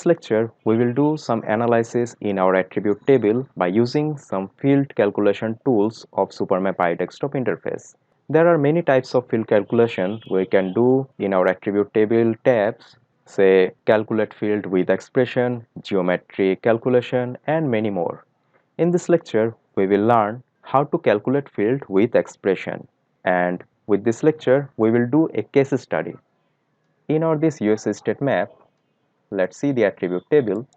this lecture, we will do some analysis in our attribute table by using some field calculation tools of SuperMap iDesktop interface. There are many types of field calculation we can do in our attribute table tabs, say calculate field with expression, geometry calculation, and many more. In this lecture, we will learn how to calculate field with expression, and with this lecture, we will do a case study. In our this US state map, let's see the attribute table.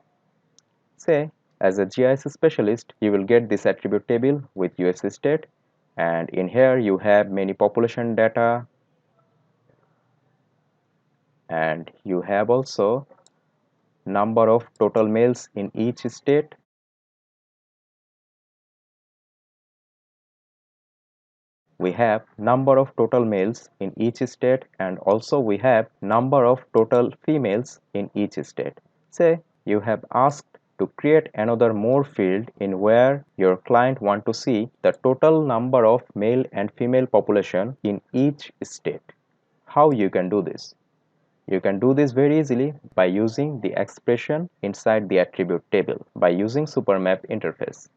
Say, as a GIS specialist, you will get this attribute table with US state, and in here you have many population data, and you have also number of total males in each state, we have number of total males in each state, and also we have number of total females in each state. Say you have asked to create another more field in where your client want to see the total number of male and female population in each state. How you can do this? You can do this very easily by using the expression inside the attribute table by using SuperMap interface.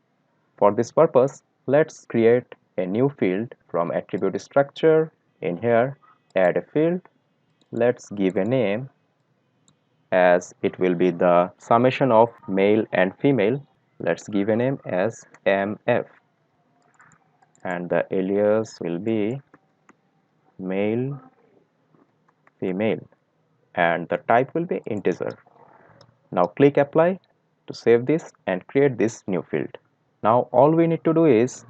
For this purpose, let's create a new field from attribute structure. In here, add a field. Let's give a name, as it will be the summation of male and female. Let's give a name as MF, and the alias will be male female, and the type will be integer. Now click apply to save this and create this new field. Now all we need to do is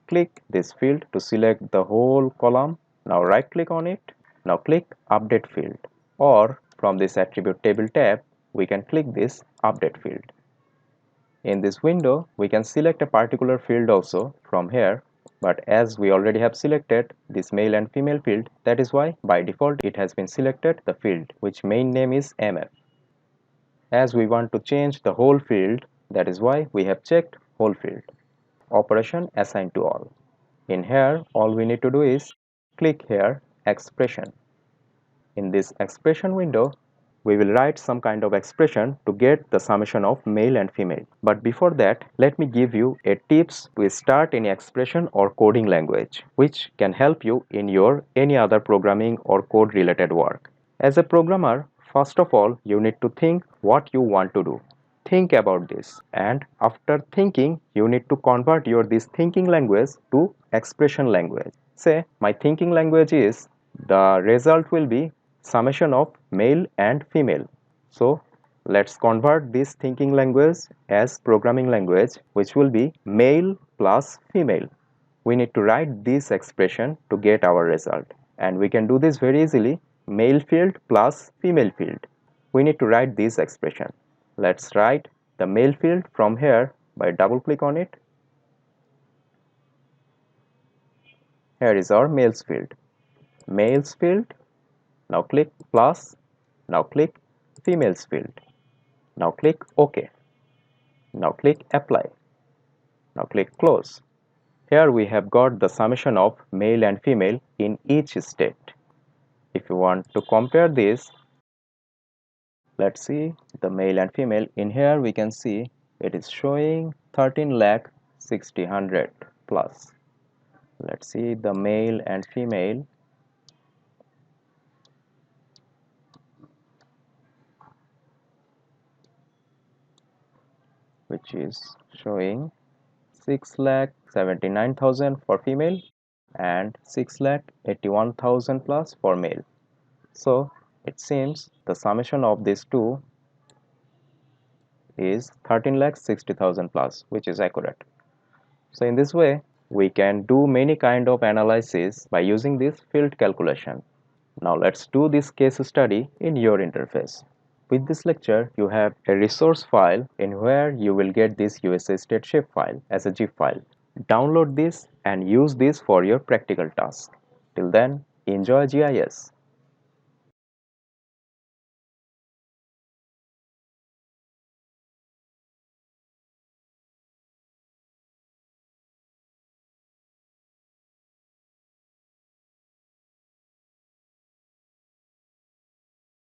click this field to select the whole column. Now right click on it. Now click update field, or from this attribute table tab we can click this update field. In this window we can select a particular field also from here, but as we already have selected this male and female field, that is why by default it has been selected the field which main name is MF. As we want to change the whole field, that is why we have checked whole field. Operation assign to all. In here all we need to do is click here expression. In this expression window we will write some kind of expression to get the summation of male and female. But before that, let me give you a tips to start any expression or coding language which can help you in your any other programming or code related work. As a programmer, first of all you need to think what you want to do. Think about this, and after thinking you need to convert your this thinking language to expression language. Say my thinking language is, the result will be summation of male and female. So let's convert this thinking language as programming language, which will be male plus female. We need to write this expression to get our result, and we can do this very easily. Male field plus female field. We need to write this expression. Let's write the male field from here by double click on it. Here is our males field. Males field. Now click plus. Now click females field. Now click OK. Now click apply. Now click close. Here we have got the summation of male and female in each state. If you want to compare this, let's see the male and female. In here we can see it is showing 13,60,000 plus. Let's see the male and female. Which is showing 6,79,000 for female and 6,81,000 plus for male. So it seems the summation of these two is 13,60,000 plus, which is accurate. So in this way we can do many kind of analysis by using this field calculation. Now let's do this case study in your interface. With this lecture, you have a resource file in where you will get this USA state shapefile as a zip file. Download this and use this for your practical task. Till then, enjoy GIS.